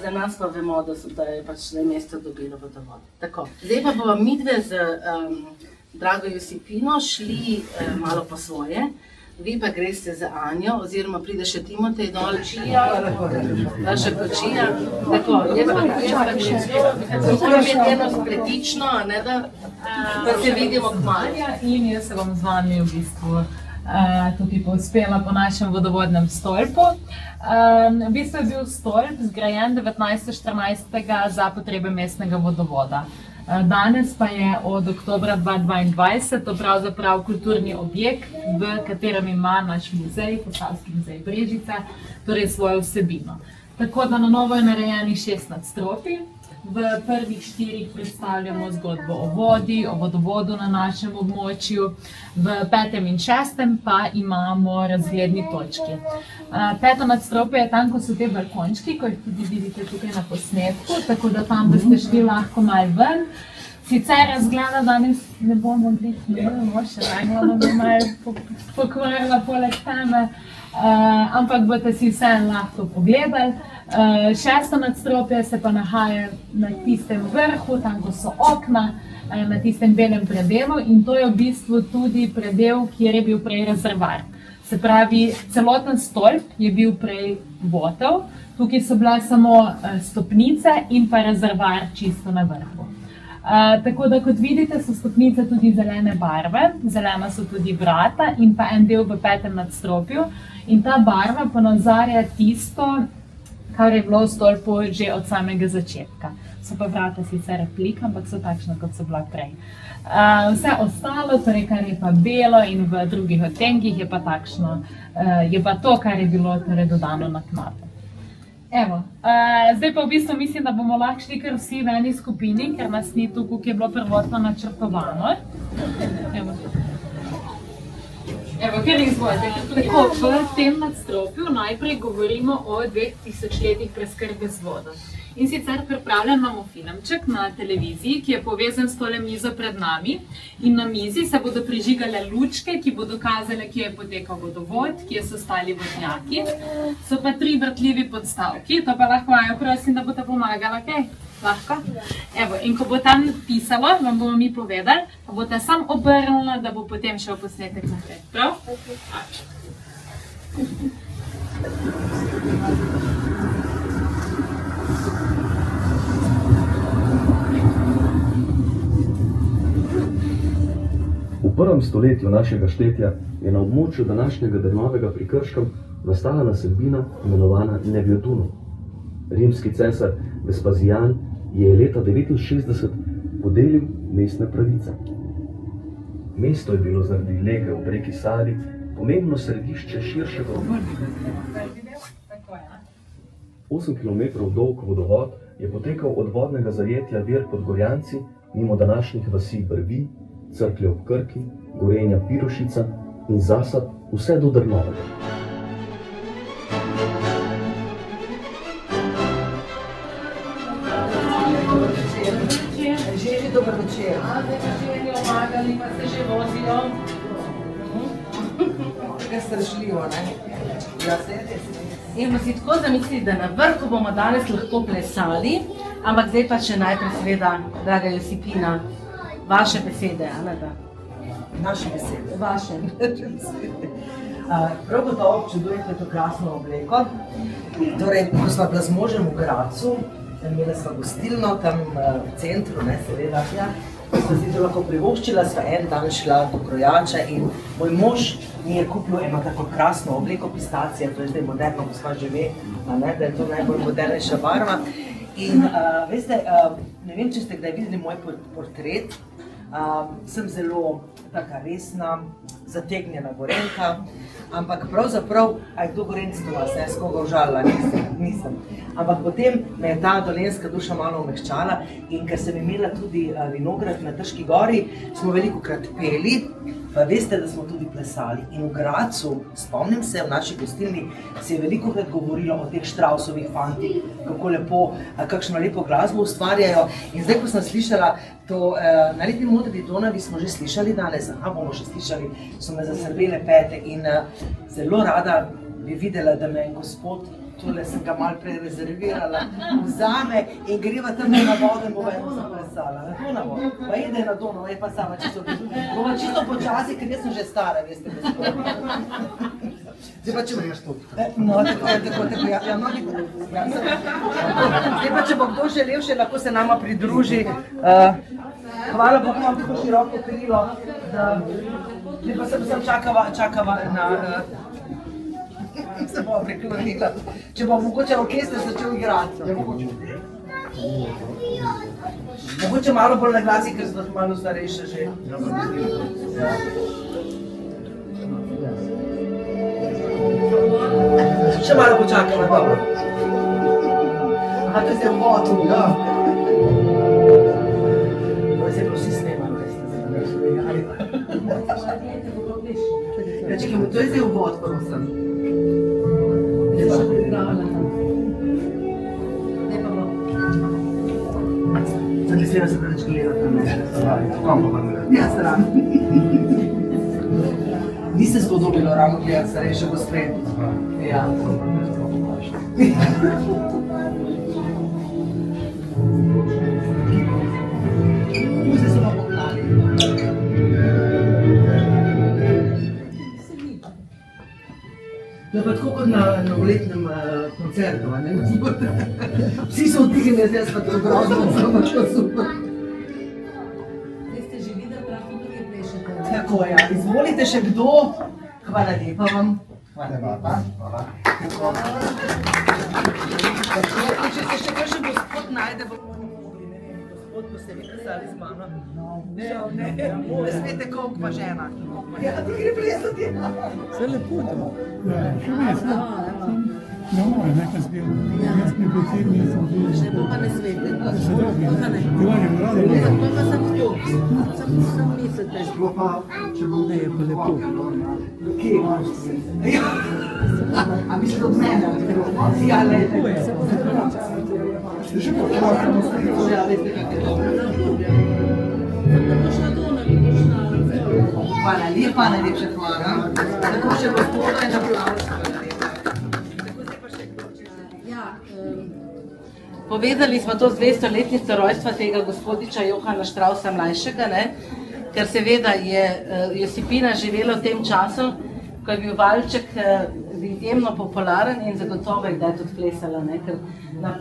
za nas pa vemo, da je pač mesto dobilo vodovod. Tako, zdaj pa bomo midve z drago Josipino šli malo po svoje. Vi pa greste za Anjo, oziroma pride še Timotej dol, vaša kočija. Tako, jaz pa moram imeti eno spletično, da se vidimo kmalu. In jaz se bom z vami v bistvu tukaj povzpela po našem vodovodnem stolpu. V bistvu je bil stolp zgrajen 1914. za potrebe mestnega vodovoda. Danes pa je od oktobra 2022 to pravzaprav kulturni objekt, v katerem ima naš muzej, Posavski muzej Brežice, torej svojo vsebino. Tako da na novo je narejenih 6 nadstropij. V prvih 4 predstavljamo zgodbo o vodi, o vodovodu na našem območju, v 5. in 6. pa imamo razgledni točki. 5. nadstropje je tam, ko so te balkončki, ko jih tudi vidite tukaj na posnetku, tako da tam boste šli lahko malo ven. Sicer razgleda danes ne bomo še najbolj bi malo pokvarila poleg teme, ampak boste si vseeno lahko pogledali. 6. nadstropje se pa nahaja na tistem vrhu, tam ko so okna, na tistem belem predelu in to je v bistvu tudi predel, kjer je bil prej rezervoar. Se pravi, celoten stolp je bil prej votel, tukaj so bile samo stopnice in pa rezervoar čisto na vrhu. Tako da, kot vidite, so stopnice tudi zelene barve, zelena so tudi vrata in pa en del v 5. nadstropju in ta barva ponazarja tisto, kar je bilo v stolpu že od samega začetka. So pa vrata sicer replika, ampak so takšne, kot so bila prej. Vse ostalo, torej kar je pa belo in v drugih odtenkih, je pa takšno, je pa to, kar je bilo torej dodano naknadno. Evo, zdaj pa v bistvu mislim, da bomo lahko šli kar vsi v eni skupini, ker nas ni tukaj, ki je bilo prvotno načrtovano. Evo, kjer izvojite. Tako, v tem nadstropju najprej govorimo o 2000 letih preskrbe z vodo. In sicer pripravljen imamo filmček na televiziji, ki je povezan s tole mizo pred nami. In na mizi se bodo prižigale lučke, ki bodo kazale, kje je potekal vodovod, kje so stali vodnjaki. So pa 3 vrtljivi podstavki, to pa lahko vajo prosim, da boste pomagala, kaj? Lahko? Evo, in ko bo tam pisalo, vam bomo mi povedali, pa boste sam obrnili, da bo potem šel posnetek naprej. Prav? V 1. stoletju našega štetja je na območju današnjega Drnovega pri Krškem nastala naselbina imenovana Nevjodunum. Rimski cesar Vespazijan je leta 69 podelil mestne pravice. Mesto je bilo zaradi lege ob reki Savi pomembno središče širšega območja. 8 km dolg vodovod je potekal od vodnega zajetja Vir pod Gorjanci mimo današnjih vasi Brvi, Cerklje ob Krki, Gorenja Pirošica in Zasad vse do Drnovega. Želi, dober večer. Zdaj pa želi omagali, pa se že vozijo. Kaj strašljivo, ne? Ja, se je. In bomo si tako zamislili, da na vrhu bomo danes lahko plesali, ampak zdaj pa še najprej seveda, draga Josipina, vaše besede, Anada. Naše besede. Vaše. Prav gotovo občudujete to krasno obleko. Torej, ko sva bila z možem v Gradcu, imela sva gostilno tam v centru, ne, seveda. Sva si to lahko privoščila, sva en dan šla do krojača in moj mož mi je kupil eno tako krasno obleko pistacije, to je zdaj moderno, ko sva že ve, da je to najbolj modernejša barva. In veste, ne vem, če ste kdaj videli moj portret, sem zelo taka resna, zategnjena Gorenjka, ampak pravzaprav, aj kdo Gorenjc do vas, jaz koga užalila, nisem. Ampak potem me je ta dolenjska duša malo omehčala in ker sem imela tudi vinograd na Trški gori, smo velikokrat peli, pa veste, da smo tudi plesali. In v Gradcu, spomnim se, v naši gostilni se je velikokrat govorilo o teh Štrausovih fantih, kako lepo, kakšno lepo glasbo ustvarjajo. In zdaj, ko sem slišala to, na Lepi modri Donavi smo že slišali danes, bomo še slišali, so me zasrbele pete in zelo rada bi videla, da me Gospod tole sem ga malo prej rezervirala, vzame in greva tam na vodo in bova eno zaplesala. Na Donavo, pa ide na Donavo, je pa sama čisto bova čisto počasi, ker jaz sem že stara, veste, gospod. Zdaj pa če no, tako, ja, mnogi zdaj pa če bo kdo želel še, lahko se nama pridruži. Hvala Bogu, imam tako široko krilo, da zdaj pa sem čakava na se bova priklonila. Če bo mogoče orkester začel igrati. Mogoče malo bolj na glasi, ker so malo starejše že. Še malo počakamo, dobro. Aha, to je zdaj uvod, ja. To je zdaj vsi snemali, veste, ja, čekaj, to je zdaj uvod, prosim. Ne pa pripravljena tam. Ne pa bo. Zdaj mislim, se preveč gledati tam, ne? Kam pa ne? Ja, stran. Ni se spodobilo ravno gledati starejše gospe. Ja. Vse so pa pognali. To je pa tako kot na novoletnem koncertu, ne? Vsi so vdihnili, zdaj pa to grozno, samo čo super. Ste že videli, prav tudi plešete? Tako, ja. Izvolite še kdo? Hvala lepa vam. Hvala lepa. Če se še kakšen gospod najde, bomo mogli, ne vem, gospod, ko ste vi pisali z mano. Ne smete koliko pa žena. Ja, ti gre plesati. Vse lepo to. Še vmes, ne? No, nekaj zbira. Jaz mi posebno sem bil. Še bo pa ne svete. Še drugi, ne? Ti valjim rado. To pa sem tu. Sam mislite. Bo pa, če bo ne, je pa lepo. Kje? A mislim od mene? Ja, lejte. Še počakamo. Ja, veste, kak je to. Hvala lepa, najlepša hvala. Tako še gospoda in aplavz. Povedali smo to z 200-letnico rojstva tega gospodiča Johana Straussa mlajšega, ne? Ker seveda je Josipina živela v tem času, ko je bil valček izjemno popularen in zagotovo je kdaj tudi plesala, ne? Ker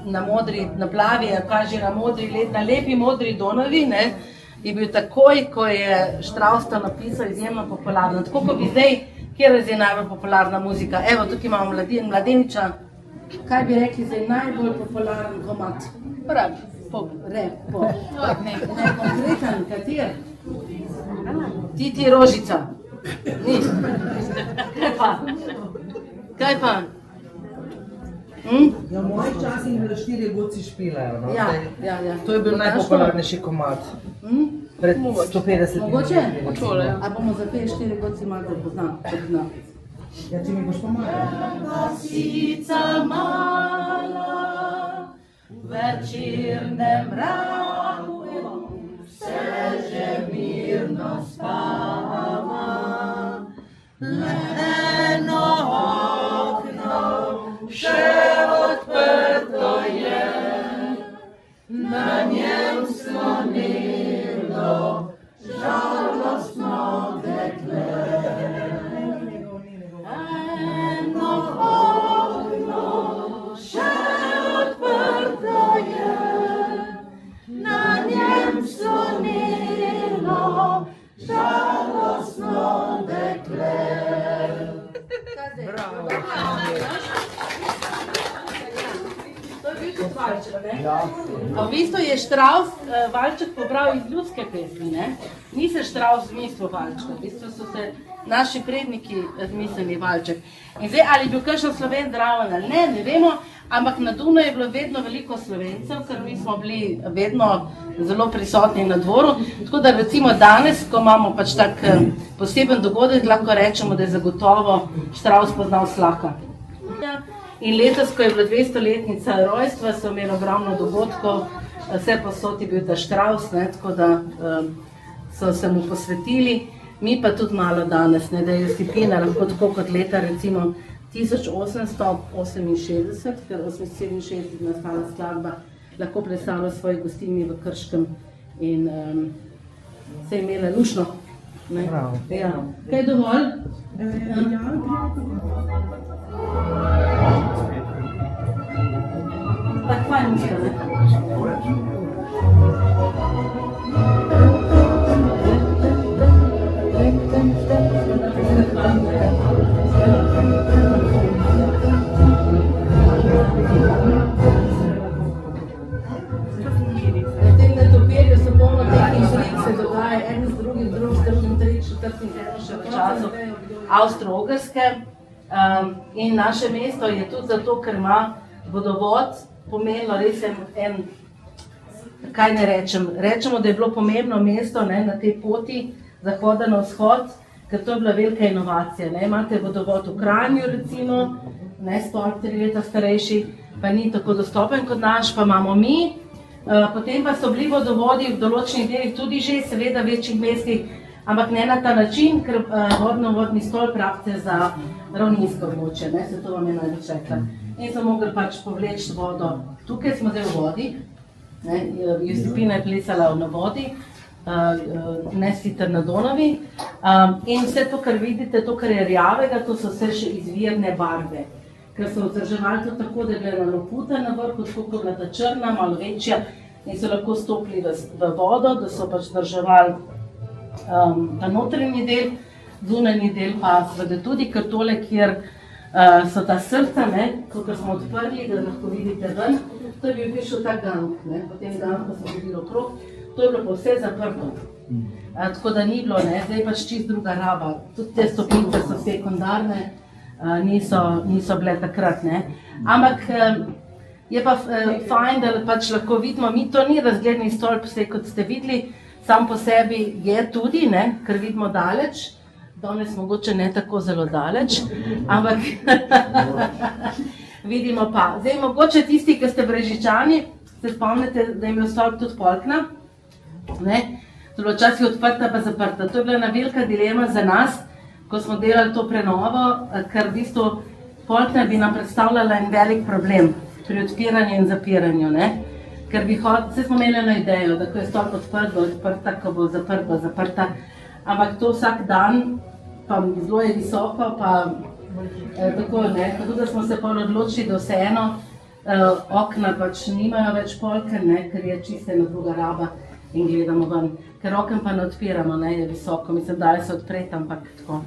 na plavi, kaže na lepi modri Donavi, ne? Je bil takoj, ko je Strauss to napisal, izjemno popularen. Tako kot bi zdaj, kjer je najbolj popularna muzika. Evo, tukaj imamo mladeniča. Kaj bi rekli zdaj najbolj popularen komad? Rap, pop, ne konkreten, kater? Ti Rožica. Ni. Kaj pa? Ja, v mojih časih je bilo 4 godci špilajo, no? Ja. To je bil najpopularnejši komad. Pred 150 leti. Mogoče? A bomo zapeli 4 godci malo poznam? Ja, ti mi boš pomagal. Kosica mala, večernem mraku, vse že mirno spava. Le eno okno še odprto je, na njem slonilo žalostno dekle. V bistvu je Strauss valček pobral iz ljudske pesmi, ne? Ni se Strauss zmislil valčka, v bistvu so se naši predniki zmislili valček. In zdaj, ali je bil kakšen Sloven zraven ali ne, ne vemo, ampak na Dunaju je bilo vedno veliko Slovencev, ker mi smo bili vedno zelo prisotni na dvoru. Tako da recimo danes, ko imamo pač tak poseben dogodek, lahko rečemo, da je zagotovo Strauss poznal Slaka. In letos, ko je bila 200-letnica rojstva, so imeli ogromno dogodkov, vse posod je bil ta Strauss, ne, tako da so se mu posvetili. Mi pa tudi malo danes, ne, da je Josipina lahko tako kot leta recimo 1868, ker 1867 je nastala skladba, lahko predstavlja svoji gostilni v Krškem in se je imela lušno. Ja. Kaj je dovolj? Tako fajn muska, ne? Avstro-Ogrske in naše mesto je tudi zato, ker ima vodovod pomenilo res kaj ne rečemo, da je bilo pomembno mesto na tej poti zahoda na vzhod, ker to je bila velika inovacija. Imate vodovod v Kranju recimo, stolp 3 leta starejši, pa ni tako dostopen kot naš, pa imamo mi. Potem pa so bili vodovodi v določenih delih tudi že, seveda v večjih mestih, ampak ne na ta način, ker vodno-vodni stolp rabite za ravninsko območje, se to vam je največ rekla. In so mogli pač povleči vodo. Tukaj smo zdaj v vodi, Josipina je plesala na vodi, ne sicer na Donavi. In vse to, kar vidite, to, kar je rjavega, to so vse še izvirne barve. Ker so vzdrževali to tako, da je bila naloputa na vrhu, tako kot bila ta črna, malo večja, in so lahko stopili v vodo, da so pač vzdrževali ta notranji del, zunanji del pa seveda tudi, ker tole, kjer so ta srca, kot smo odprli, da lahko vidite ven, to je bil prišel ta gang, potem gang pa smo dobili okrog, to je bilo pa vse zaprto. Tako da ni bilo, zdaj pač čist druga raba, tudi te stopnice so sekundarne, niso bile takrat, ampak je pa fajn, da pač lahko vidimo, mi to ni razgledni stolp, vse kot ste videli, sam po sebi je tudi, ker vidimo daleč, danes mogoče ne tako zelo daleč, ampak vidimo pa. Zdaj mogoče tisti, ki ste Brežičani, se spomnite, da je imel stolp tudi polkna, to je bilo včasih odprta pa zaprta. To je bila ena velika dilema za nas, ko smo delali to prenovo, ker v bistvu polkna bi nam predstavljala en velik problem pri odpiranju in zapiranju, ker vse smo imeli eno idejo, da ko je stolp odprt, bo odprta, ko bo zaprta, ampak to vsak dan, pa zelo je visoko, pa tako, tako da smo se pol odločili, da vseeno okna pač nimajo več polken, ker je čisto ena druga raba in gledamo ven, ker oken pa ne odpiramo, je visoko, mislim, da se odpreti, ampak tako.